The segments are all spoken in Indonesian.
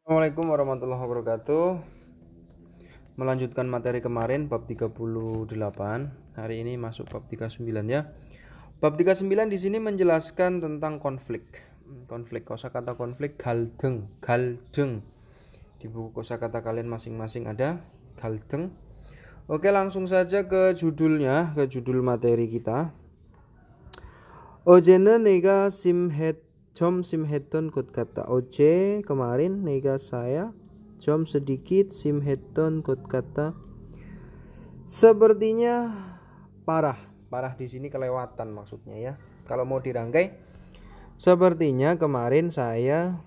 Assalamualaikum warahmatullahi wabarakatuh. Melanjutkan materi kemarin bab 38. Hari ini masuk bab 39 ya. Bab 39 di sini menjelaskan tentang konflik. Konflik, kosakata konflik galdeng, galdeng. Di buku kosakata kalian masing-masing ada galdeng. Oke, langsung saja ke judulnya, ke judul materi kita. 어제는 내가 좀 심했던 것 같다. 어제 kemarin saya 좀 sedikit 심했던 것 같다. Sepertinya parah. Parah di sini kelewatan maksudnya ya. Kalau mau dirangkai, sepertinya kemarin saya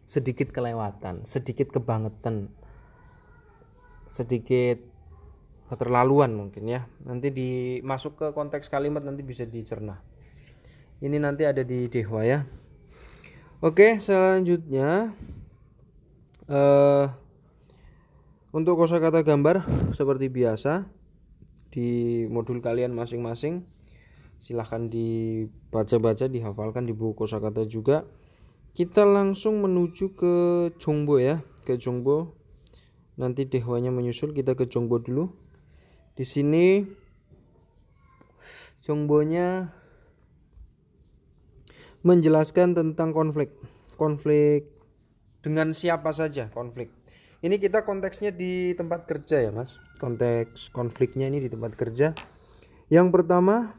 sedikit kelewatan, sedikit kebangetan, sedikit keterlaluan mungkin ya. Nanti dimasuk ke konteks kalimat nanti bisa dicerna. Ini nanti ada di Dewa ya. Oke, selanjutnya untuk kosakata gambar seperti biasa di modul kalian masing-masing. Silahkan dibaca-baca, dihafalkan di buku kosakata juga. Kita langsung menuju ke Jongbo ya, ke Jongbo. Nanti Dewanya menyusul, kita ke Jongbo dulu. Di sini Jongbonya menjelaskan tentang konflik. Konflik dengan siapa saja konflik. Ini kita konteksnya di tempat kerja ya mas. Konteks konfliknya ini di tempat kerja. Yang pertama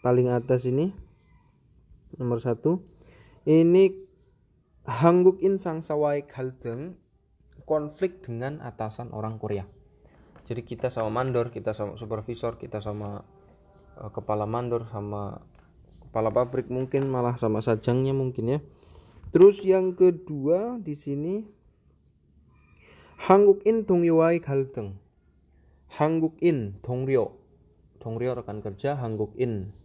paling atas ini nomor 1. Ini 한국인 상사와의 갈등, konflik dengan atasan orang Korea. Jadi kita sama mandor, kita sama supervisor, kita sama kepala mandor, sama kepala pabrik, mungkin malah sama sajangnya mungkin ya. Terus yang kedua di sini 한국인 동료와의 갈등. 한국인 동료 rekan kerja, 한국인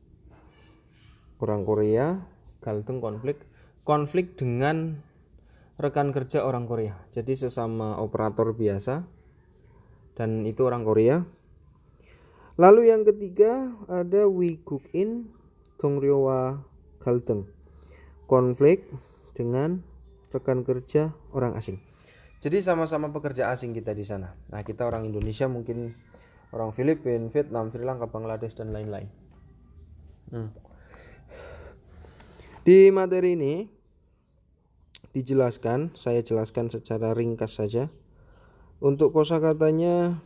orang Korea, 갈등 konflik dengan rekan kerja orang Korea. Jadi sesama operator biasa dan itu orang Korea. Lalu yang ketiga ada 위국인 동료와 갈등, konflik dengan rekan kerja orang asing. Jadi sama-sama pekerja asing kita di sana. Nah, kita orang Indonesia, mungkin orang Filipina, Vietnam, Sri Lanka, Bangladesh dan lain-lain. Di materi ini dijelaskan, saya jelaskan secara ringkas saja. Untuk kosakatanya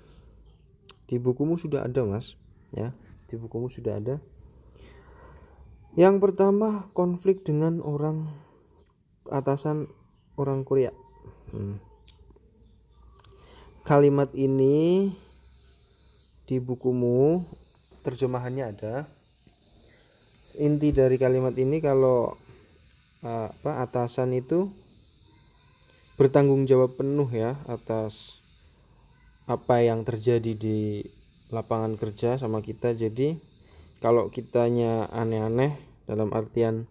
di bukumu sudah ada mas ya, di bukumu sudah ada. Yang pertama konflik dengan orang atasan orang Korea. Kalimat ini di bukumu terjemahannya ada. Inti dari kalimat ini kalau atasan itu bertanggung jawab penuh ya atas apa yang terjadi di lapangan kerja sama kita. Jadi kalau kitanya aneh-aneh, dalam artian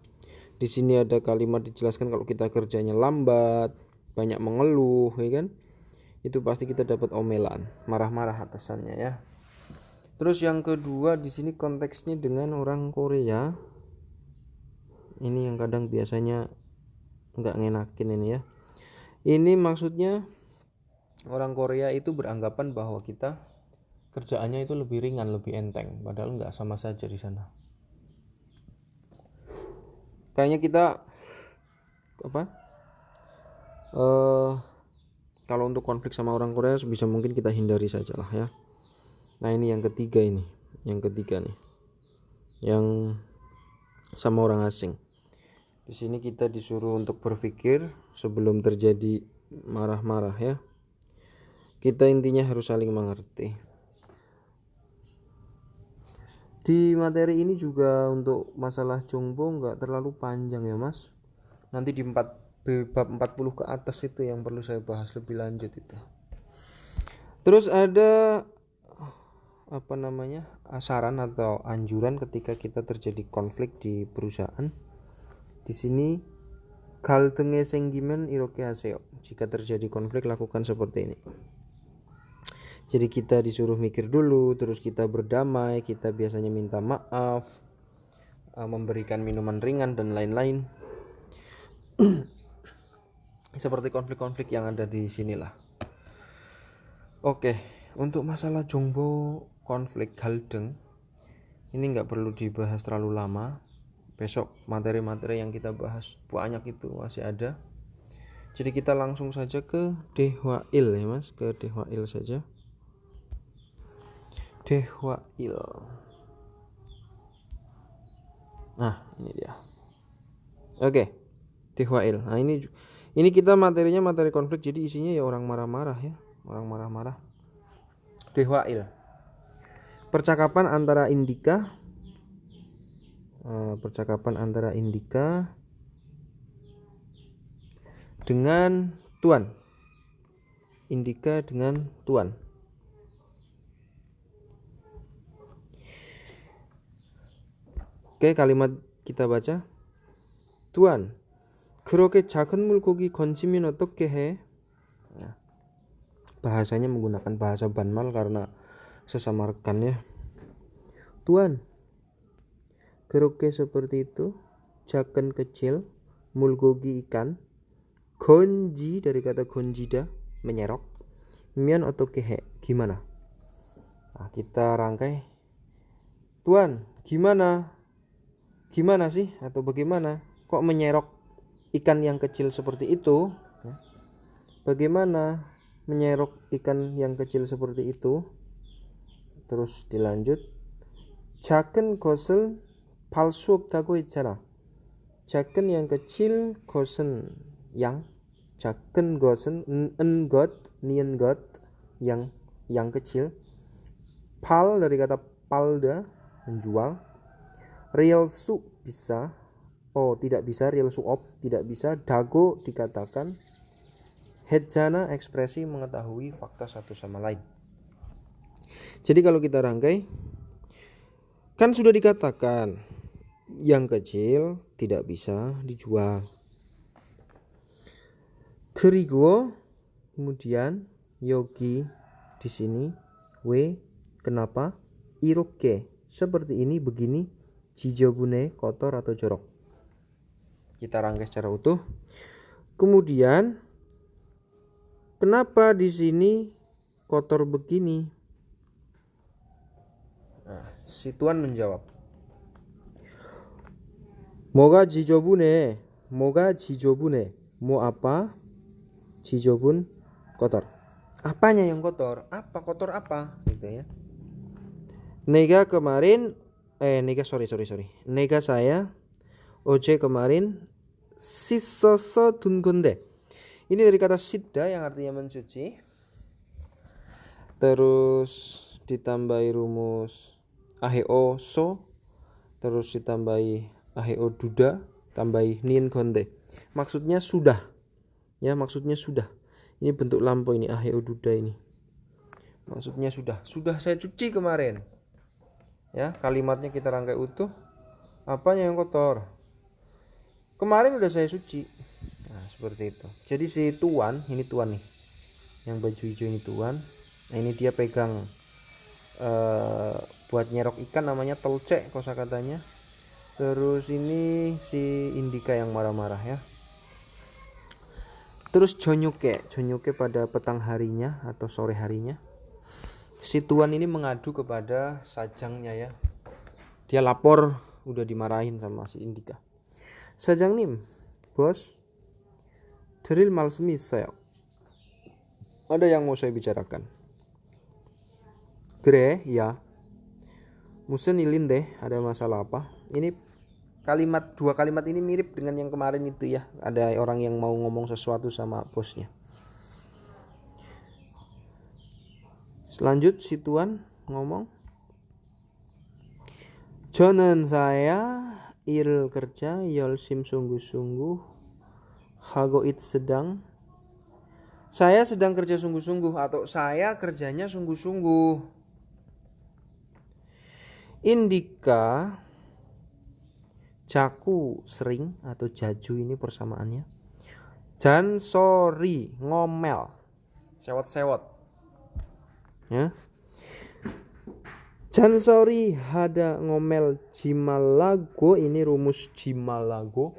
di sini ada kalimat dijelaskan kalau kita kerjanya lambat, banyak mengeluh, ya kan? Itu pasti kita dapat omelan, marah-marah atasannya ya. Terus yang kedua di sini konteksnya dengan orang Korea. Ini yang kadang biasanya nggak ngenakin ini ya. Ini maksudnya orang Korea itu beranggapan bahwa kita kerjaannya itu lebih ringan, lebih enteng, padahal nggak, sama saja di sana. Kayaknya kita kalau untuk konflik sama orang Korea sebisa mungkin kita hindari saja lah ya. Nah ini yang ketiga nih, yang sama orang asing. Di sini kita disuruh untuk berpikir sebelum terjadi marah-marah ya. Kita intinya harus saling mengerti. Di materi ini juga untuk masalah Jongbo nggak terlalu panjang ya mas. Nanti di bab 40 ke atas itu yang perlu saya bahas lebih lanjut itu. Terus ada saran atau anjuran ketika kita terjadi konflik di perusahaan. Di sini 갈등이 생기면 이렇게 하세요. Jika terjadi konflik lakukan seperti ini. Jadi kita disuruh mikir dulu, terus kita berdamai, kita biasanya minta maaf, memberikan minuman ringan dan lain-lain. Seperti konflik-konflik yang ada di sinilah. Oke, untuk masalah Jongbo konflik Haldeng ini nggak perlu dibahas terlalu lama. Besok materi-materi yang kita bahas banyak itu masih ada. Jadi kita langsung saja ke Dehwail ya mas, ke Dehwail saja. Dehwail. Nah ini dia. Oke, Dehwail. Nah ini kita materinya materi konflik, jadi isinya ya orang marah-marah ya, orang marah-marah. Dehwail. Percakapan antara Indika. Percakapan antara Indika dengan Tuan. Indika dengan Tuan. Oke, kalimat kita baca. Tuan, 그렇게 작은 물고기 건지면 어떻게 해? Nah, bahasanya menggunakan bahasa Banmal karena sesama rekannya. Tuan, 그렇게 seperti itu, 작은 kecil, mulgogi ikan, 건지 dari kata 건지다, menyerok, mian 어떻게 해, gimana? Nah, kita rangkai. Tuan, gimana sih atau bagaimana? Kok menyerok ikan yang kecil seperti itu? Bagaimana menyerok ikan yang kecil seperti itu? Terus dilanjut. 작은 것을 팔 수 없다고 했잖아. 작은 yang kecil, 것은 yang, 작은 것은 것, nian 것, yang kecil. 팔 dari kata palda, menjual. Real su bisa, tidak bisa, real suop tidak bisa. Dago dikatakan. Hejana ekspresi mengetahui fakta satu sama lain. Jadi kalau kita rangkai, kan sudah dikatakan yang kecil tidak bisa dijual. 그리고 kemudian yogi di sini kenapa iroke seperti ini begini jijobune kotor atau jorok. Kita rangkai secara utuh. Kemudian kenapa di sini kotor begini? Nah, si Tuan menjawab. 뭐가 지저분해? Mau apa? Jijobun kotor. Apanya yang kotor? Apa kotor apa? Gitu ya. Nega kemarin Nega saya Oje kemarin 씻어서 둔 건데. Ini dari kata sidda yang artinya mencuci. Terus ditambahi rumus aheo so, terus ditambahi aheo duda, tambahi nin konde. Maksudnya sudah. Ya, maksudnya sudah. Ini bentuk lampau ini aheo duda ini. Maksudnya sudah saya cuci kemarin. Ya, kalimatnya kita rangkai utuh. Apanya yang kotor? Kemarin udah saya cuci. Nah, seperti itu. Jadi si Tuan, ini Tuan nih. Yang baju hijau ini Tuan. Nah, ini dia pegang buat nyerok ikan namanya telcek kosakatanya. Terus ini si Indika yang marah-marah ya. Terus jonyoke pada petang harinya atau sore harinya. Si Tuan ini mengadu kepada sajangnya ya. Dia lapor udah dimarahin sama si Indika. Sajangnim, bos, 드릴 말씀이 있어요. Ada yang mau saya bicarakan. Kre, ya. Musen ilinde, ada masalah apa? Ini dua kalimat ini mirip dengan yang kemarin itu ya. Ada orang yang mau ngomong sesuatu sama bosnya. Selanjut si Tuan ngomong. 저는 saya 일을 kerja 열심 sungguh-sungguh hago it sedang. Saya sedang kerja sungguh-sungguh atau saya kerjanya sungguh-sungguh. Indika jaku sering atau jaju ini persamaannya. Jan sorry ngomel. Sewot-sewot. Ya. Jan sorry hada ngomel jimalago ini rumus jimalago.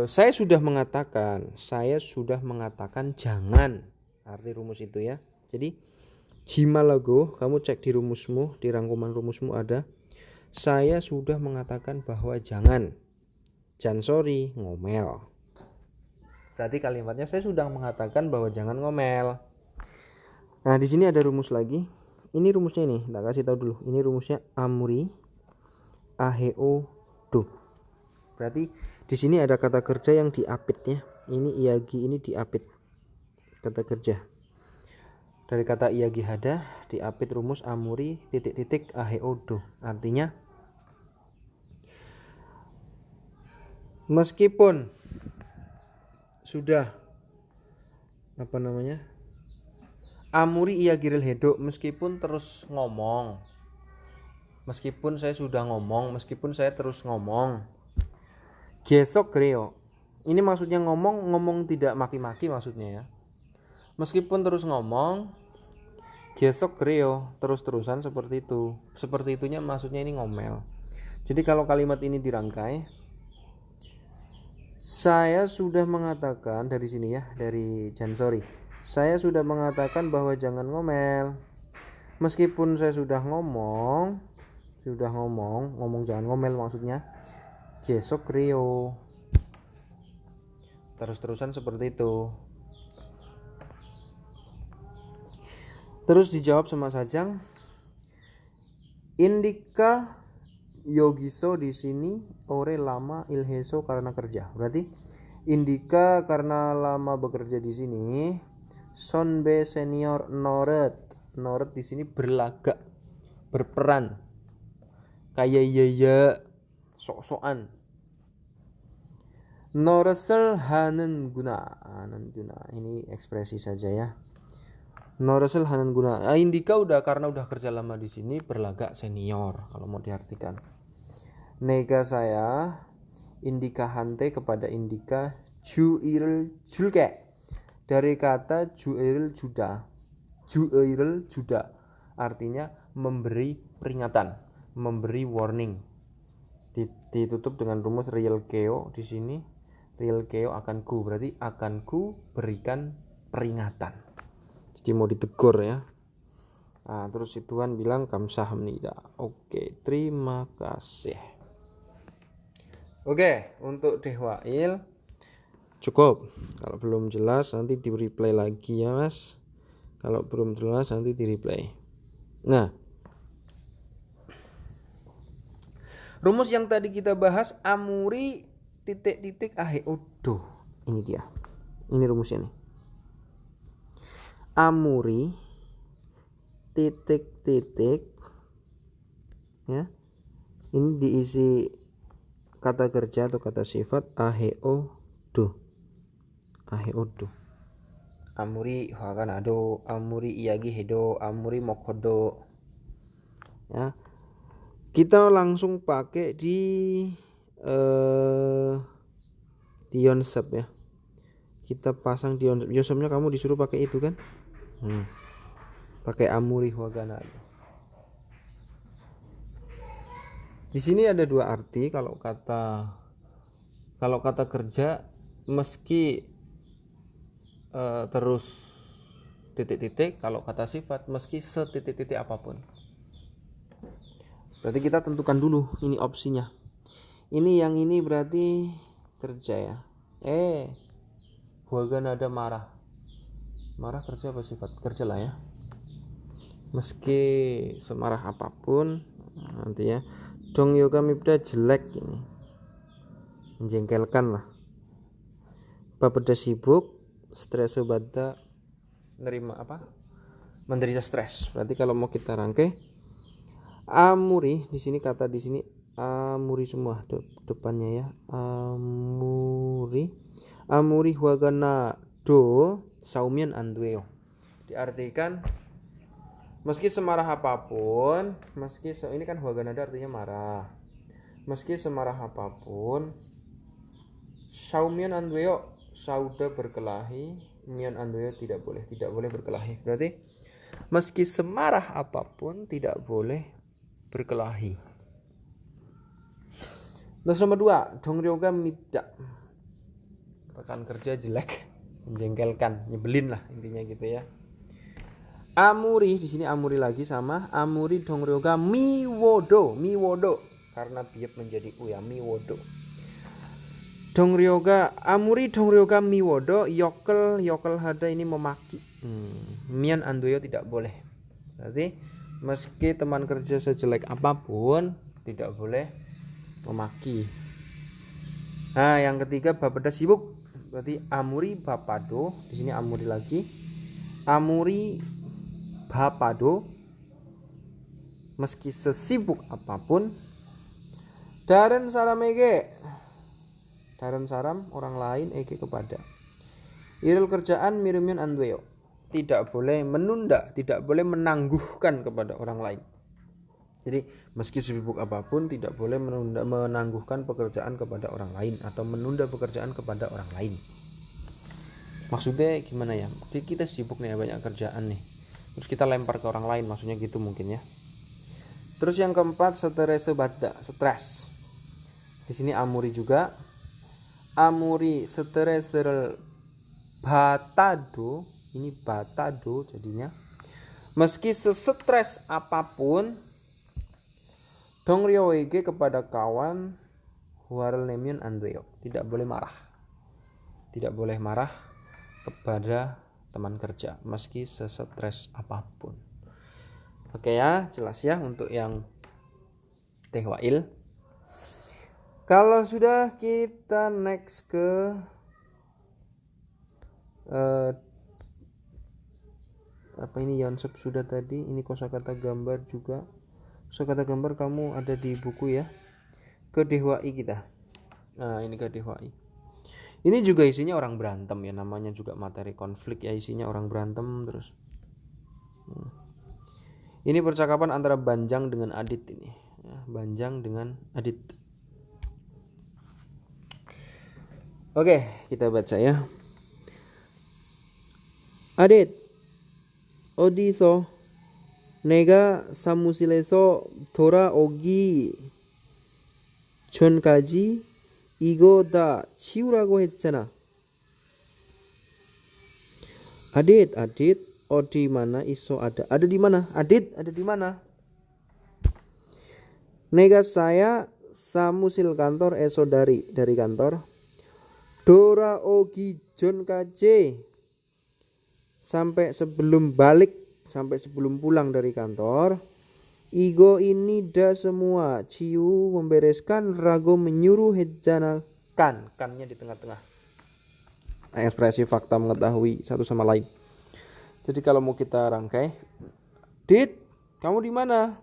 Saya sudah mengatakan jangan, arti rumus itu ya. Jadi jimalago, kamu cek di rumusmu, di rangkuman rumusmu ada, saya sudah mengatakan bahwa jangan. Jansori ngomel. Berarti kalimatnya saya sudah mengatakan bahwa jangan ngomel. Nah, di sini ada rumus lagi. Ini rumusnya nih, tak kasih tahu dulu. Ini rumusnya amuri aheo do. Berarti di sini ada kata kerja yang diapit ya. Ini iagi, ini diapit. Kata kerja. Dari kata iagi hada diapit rumus amuri titik-titik aheo do. Artinya meskipun sudah amuri iya giril hedo, meskipun terus ngomong, meskipun saya sudah ngomong, meskipun saya terus ngomong, gesok greo, ini maksudnya ngomong tidak maki-maki maksudnya ya. Meskipun terus ngomong, gesok greo, terus-terusan seperti itu. Seperti itunya maksudnya ini ngomel. Jadi kalau kalimat ini dirangkai, saya sudah mengatakan dari sini ya, dari Jansori. Saya sudah mengatakan bahwa jangan ngomel. Meskipun saya sudah ngomong jangan ngomel maksudnya. Jesok rio. Terus-terusan seperti itu. Terus dijawab sama Sajang. Indika yogiso di sini ore lama ilheso karena kerja. Berarti indika karena lama bekerja di sini. Sonbe senior noret di sini berlagak, berperan, kayak iya sok-sokan. Noresel hanen guna. Ini ekspresi saja ya. Noresel hanen guna. Indika karena udah kerja lama di sini berlagak senior kalau mau diartikan. Nega saya indika hante kepada indika juiril julke dari kata juiril juda artinya memberi peringatan, memberi warning. Ditutup dengan rumus real keo di sini. Real keo akanku, berarti akanku berikan peringatan. Jadi mau ditegur ya. Nah, terus si Tuhan bilang kamsahamnida. Oke, terima kasih. Oke, untuk dehwail cukup. Kalau belum jelas nanti di replay lagi ya mas. Kalau belum jelas nanti di replay. Nah, rumus yang tadi kita bahas amuri titik-titik aheodo. Ini dia. Ini rumusnya nih. Amuri titik-titik ya. Ini diisi kata kerja atau kata sifat aheodo. Amuri hakanado, amuri iyagi hedo, amuri mokodo. Ya. Kita langsung pakai di yonsep ya. Kita pasang di yonsepnya, kamu disuruh pakai itu kan? Pakai amuri wagana. Di sini ada dua arti kalau kata kerja meski terus titik-titik, kalau kata sifat meski setitik-titik apapun. Berarti kita tentukan dulu ini opsinya. Ini yang ini berarti kerja ya. Wagana ada marah kerja apa sifat? Kerja lah ya. Meski semarah apapun nanti ya. Dong yoga mibda jelek ini, menjengkelkan lah. Babeda sibuk, stres bada nerima menderita stres. Berarti kalau mau kita rangkai amuri di sini, kata di sini amuri semua depannya ya. Amuri wagana do saumian andueo. Diartikan meski semarah apapun, ini kan huaganada artinya marah. Meski semarah apapun, saumian andueo, sauda berkelahi, mian andueo tidak boleh berkelahi. Berarti meski semarah apapun tidak boleh berkelahi. Terus nomor 2, dongryoga mibda. rekan kerja jelek, menjengkelkan, nyebelin lah intinya gitu ya. Amuri di sini amuri lagi sama amuri dongryoga miwodo karena biap menjadi u ya miwodo. Dongryoga amuri dongryoga miwodo yokel hada ini memaki. Mian andoyo tidak boleh. Berarti meski teman kerja sejelek apapun tidak boleh memaki. Nah, yang ketiga bapada sibuk. Berarti amuri bapado, di sini amuri lagi. Amuri bapado meski sesibuk apapun. Daren saram ege. Daren saram orang lain ege kepada. Iril kerjaan mirimion andweo. Tidak boleh menunda, tidak boleh menangguhkan kepada orang lain. Jadi meski sibuk apapun tidak boleh menangguhkan pekerjaan kepada orang lain atau menunda pekerjaan kepada orang lain. Maksudnya gimana ya? Kita sibuk nih banyak kerjaan nih. Terus kita lempar ke orang lain, maksudnya gitu mungkin ya. Terus yang keempat stres. Di sini amuri juga. Amuri stres batado, ini batado jadinya. Meski sesetres apapun dongryo ege kepada kawan huarel nemion andweo. Tidak boleh marah. Tidak boleh marah kepada teman kerja meski sesetres apapun. Oke ya, jelas ya untuk yang tehwail. Kalau sudah kita next ke apa ini Yonsep sudah tadi, ini kosakata gambar juga. Kosakata gambar kamu ada di buku ya. Ke dehwai kita. Nah, ini ke dehwai. Ini juga isinya orang berantem ya, namanya juga materi konflik ya, isinya orang berantem terus. Ini percakapan antara Banjang dengan Adit ini. Ya, Banjang dengan Adit. Oke, kita baca ya. Adit, 어디서 내가 사무실에서 돌아오기 전까지 이거 다 치우라고 했잖아. Adit, di mana iso ada? Ada di mana? Adit, ada di mana? Nega saya samusil kantor dari kantor. Dora ogi jon kaje sampai sebelum pulang dari kantor. Igo ini dah semua ciu membereskan, rago menyuruh hejanakan, kannya di tengah-tengah. Ekspresi fakta mengetahui satu sama lain. Jadi kalau mau kita rangkai, Dit, kamu di mana?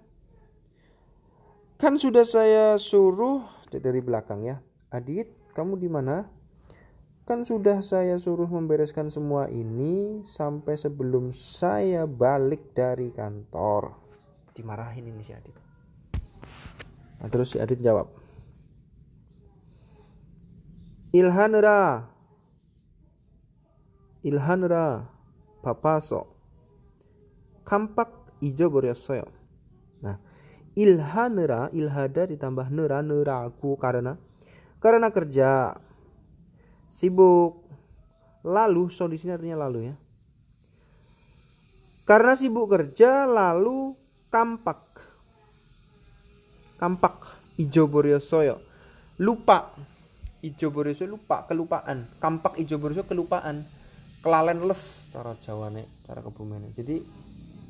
Kan sudah saya suruh dari belakang ya. Adit, kamu di mana? Kan sudah saya suruh membereskan semua ini sampai sebelum saya balik dari kantor. Dimarahin ini si Adit. Nah, terus si Adit jawab, Ilhanera bapaso kampak ijo 버렸어요. Nah, ilhada ditambah neraku karena kerja sibuk. Lalu so di sini artinya lalu ya. Karena sibuk kerja lalu kampak ijo boryosoyo lupa. Ijo boryosoyo lupa, kelupaan. Kampak ijo boryosoyo kelupaan. Kelalen les cara Jawane, cara Kebumennya. Jadi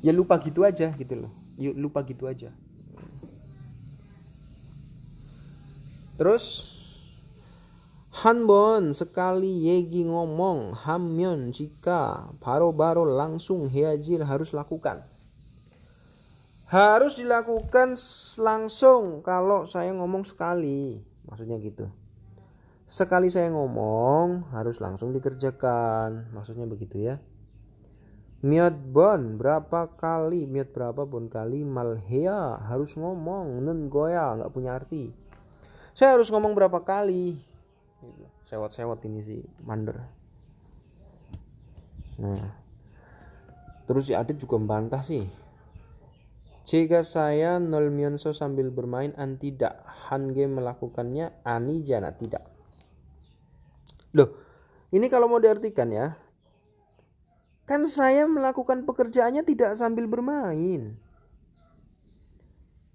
ya lupa gitu aja gitu loh. Lupa gitu aja. Terus 한번 sekali 얘기 ngomong 하면 jika 바로 langsung 해야지 harus lakukan. Harus dilakukan langsung kalau saya ngomong sekali. Maksudnya gitu. Sekali saya ngomong harus langsung dikerjakan. Maksudnya begitu ya. Miat berapa pun kali malhea harus ngomong nen goya nggak punya arti. Saya harus ngomong berapa kali. Sewot ini sih Mander. Nah, terus si Adit juga membantah sih. Jika saya nolmionso sambil bermain tidak, Hange melakukannya, Ani jana tidak. Loh, Ini kalau mau diartikan ya, kan saya melakukan pekerjaannya tidak sambil bermain.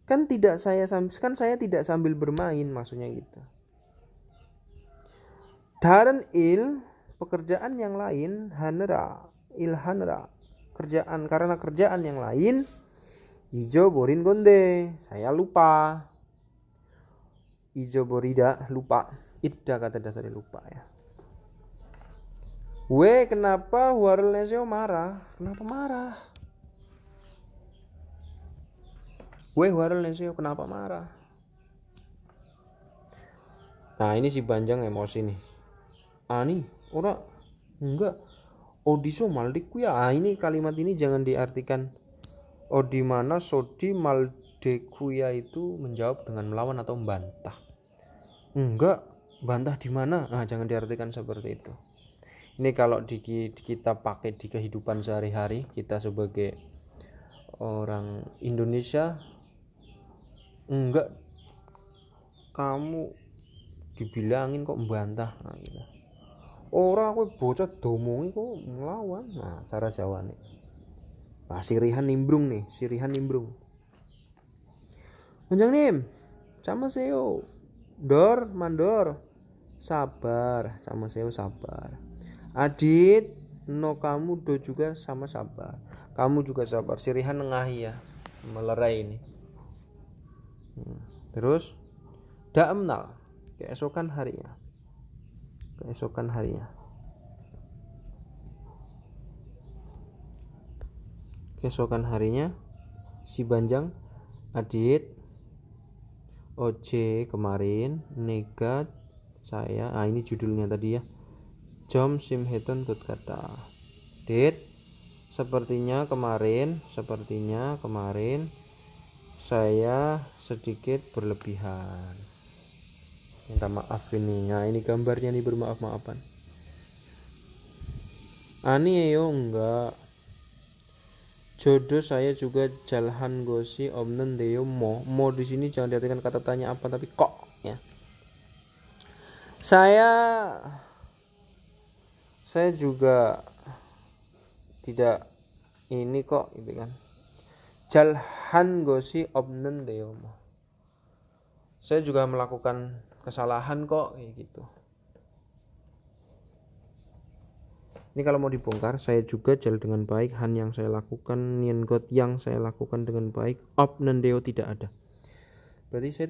Kan saya tidak sambil bermain, maksudnya gitu. Daran pekerjaan yang lain, hanera karena kerjaan yang lain, ijo borin gonde, saya lupa. Ijo borida, lupa. Ida kata dasarnya lupa ya. Kenapa Huarel Neseo marah? Kenapa marah? Huarel Neseo kenapa marah? Nah ini si Banjang emosi nih. Nih ora enggak. Odiso maldiku ya. Ini kalimat ini jangan diartikan di mana Sodi Maldekuya itu menjawab dengan melawan atau membantah. Enggak, bantah di mana? Jangan diartikan seperti itu. Ini kalau kita pakai di kehidupan sehari-hari, kita sebagai orang Indonesia, enggak, kamu dibilangin kok membantah. Gitu. Orang aku bocah domongi kok melawan. Cara Jawa nih. Sirihan nimbrung. Panjang nim, sama seo, dor, mandor, sabar, sama seo sabar. Adit, no kamu do juga sama sabar. Kamu juga sabar. Sirihan nengahi ya, melerai ini. Terus, daemnal, keesokan harinya. Keesokan harinya, si Banjang, Adit, Oce kemarin, Negat, saya, ini judulnya tadi ya. Jom Simheton Tut kata. Dit, sepertinya kemarin saya sedikit berlebihan. Minta maaf ini. Ini gambarnya nih bermaaf-maafan. Ani yo enggak. Jodoh saya juga jalhan gosi omnen deyo mo di sini jangan diartikan kata tanya apa tapi kok ya. Saya juga tidak ini kok gitu kan. Jalhan gosi omnen deyo mo. Saya juga melakukan kesalahan kok kayak gitu. Ini kalau mau dibongkar, saya juga jal dengan baik, han yang saya lakukan, nien got yang saya lakukan dengan baik, op nendeo tidak ada. Berarti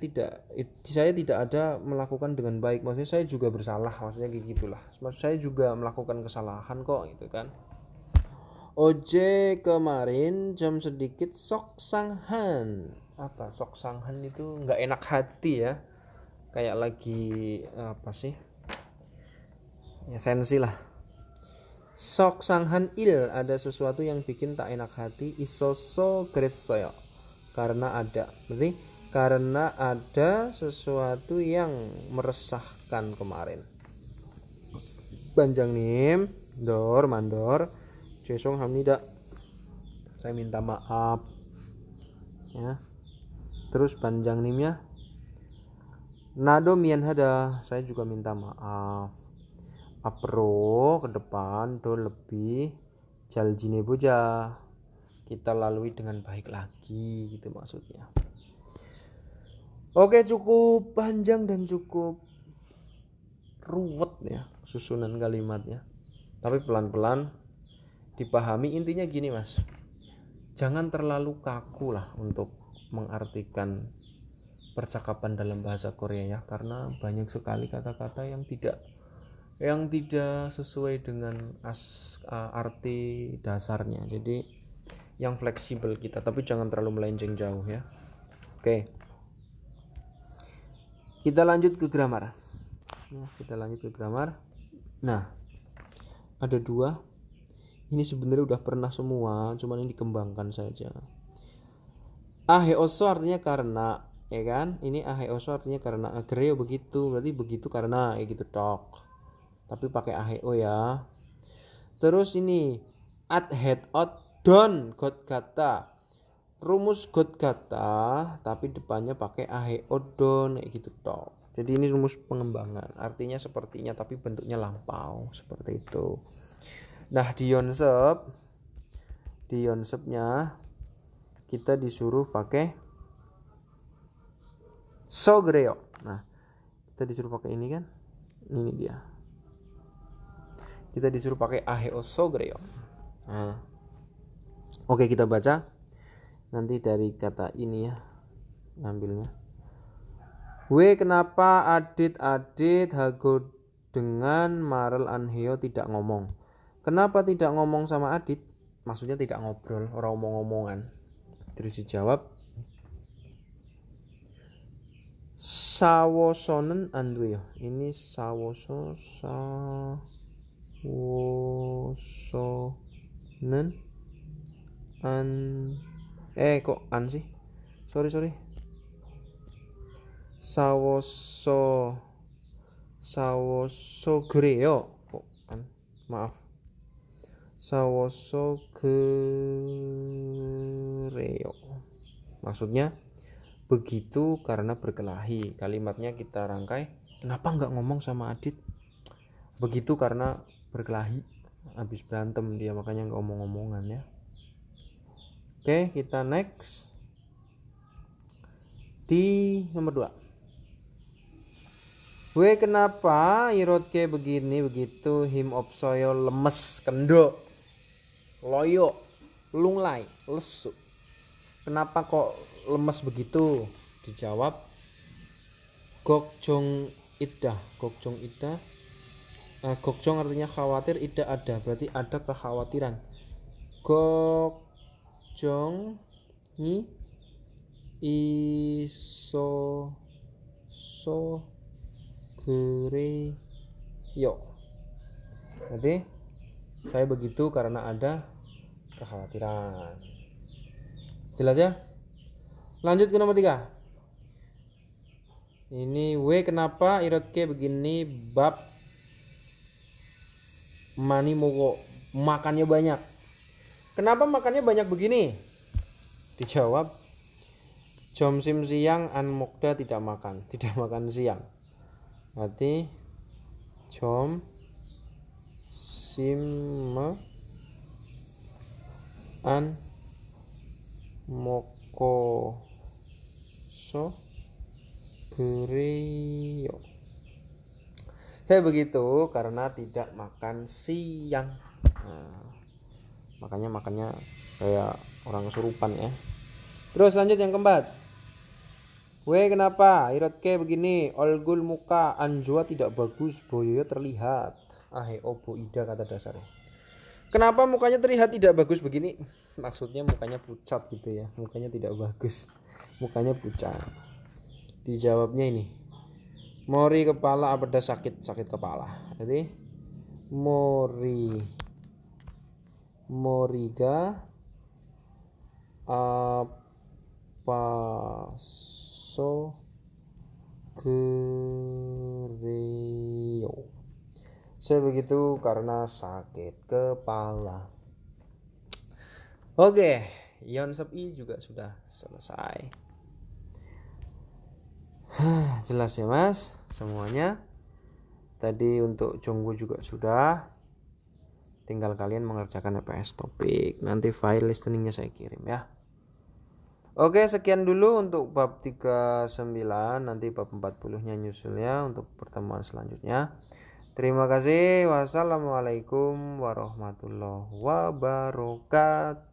saya tidak ada melakukan dengan baik. Maksudnya saya juga bersalah, maksudnya kayak gitulah. Saya juga melakukan kesalahan kok gitu kan. Oje kemarin jam sedikit sok sanghan. Apa sok sanghan itu nggak enak hati ya. Kayak lagi apa sih? Ya sensi lah. Sok sanghan ada sesuatu yang bikin tak enak hati. Isoso gresoyo karena ada. Berarti karena ada sesuatu yang meresahkan kemarin. Banjang nim, dor mandor, jesong hamnida. Saya minta maaf. Ya. Terus banjang nimnya. Nado mian hada, saya juga minta maaf. Apro ke depan do lebih jaljine boja kita lalui dengan baik lagi gitu maksudnya. Oke, cukup panjang dan cukup ruwet ya susunan kalimatnya, tapi pelan-pelan dipahami. Intinya gini mas, jangan terlalu kaku lah untuk mengartikan percakapan dalam bahasa Korea ya, karena banyak sekali kata-kata yang tidak sesuai dengan arti dasarnya. Jadi yang fleksibel kita, tapi jangan terlalu melenceng jauh ya. Oke. Kita lanjut ke grammar. Nah, ada dua. Ini sebenarnya udah pernah semua, cuman ini dikembangkan saja. Aheoso artinya karena, ya kan? Ini aheoso artinya karena. Agreo begitu, berarti begitu karena, gitu tok. Tapi pakai aheo ya. Terus ini at head out don got kata, rumus got kata tapi depannya pakai aheo don kayak gitu toh. Jadi ini rumus pengembangan, artinya sepertinya tapi bentuknya lampau, seperti itu. Nah, di Yonsep-nya kita disuruh pakai sogreo. Nah, kita disuruh pakai ini kan? Ini dia. Kita disuruh pakai aheo sogreo. Nah, oke, kita baca nanti dari kata ini ya, ngambilnya. We kenapa adit hago dengan Marel Anheo tidak ngomong? Kenapa tidak ngomong sama Adit? Maksudnya tidak ngobrol, orang omong-omongan. Terus dijawab, sawosonen andwe. Ini sawosonen kok an sih? Sorry. Sawoso greo. Kok an? Maaf. Sawoso greo. Maksudnya begitu karena berkelahi. Kalimatnya kita rangkai, kenapa nggak ngomong sama Adit? Begitu karena berkelahi, habis berantem dia, makanya nggak omong-omongan ya. Oke, kita next di nomor 2. We kenapa irotke begini begitu, him opsoyo lemes kendo loyo lunglai lesu. Kenapa kok lemes begitu? Dijawab, gokjong ida. Gokjong artinya khawatir, ida ada, berarti ada kekhawatiran. Gokjong ni iso so gereyo. Berarti saya begitu karena ada kekhawatiran. Jelas ya? Lanjut ke nomor 3. Ini we kenapa irotke begini bab mani mogo makannya banyak. Kenapa makannya banyak begini? Dijawab, jomsim siang an mokda tidak makan siang. Berarti jom sim an moko so gereyo. Saya begitu karena tidak makan siang. Nah, makanya makannya kayak orang kesurupan ya. Terus lanjut yang keempat. We kenapa irotke begini, olgul muka anjua tidak bagus, boyoyo terlihat. Obo ida kata dasarnya. Kenapa mukanya terlihat tidak bagus begini? Maksudnya mukanya pucat gitu ya. Mukanya tidak bagus. Mukanya pucat. Dijawabnya ini. Mori kepala apa sakit kepala. Jadi moriga apa so gereyo. Saya begitu karena sakit kepala. Oke, Yonsep I juga sudah selesai. Jelas ya mas semuanya. Tadi untuk Jonggu juga sudah. Tinggal kalian mengerjakan EPS topik. Nanti file listeningnya saya kirim ya. Oke, sekian dulu untuk bab 39. Nanti bab 40-nya nyusulnya untuk pertemuan selanjutnya. Terima kasih. Wassalamualaikum warahmatullahi wabarakatuh.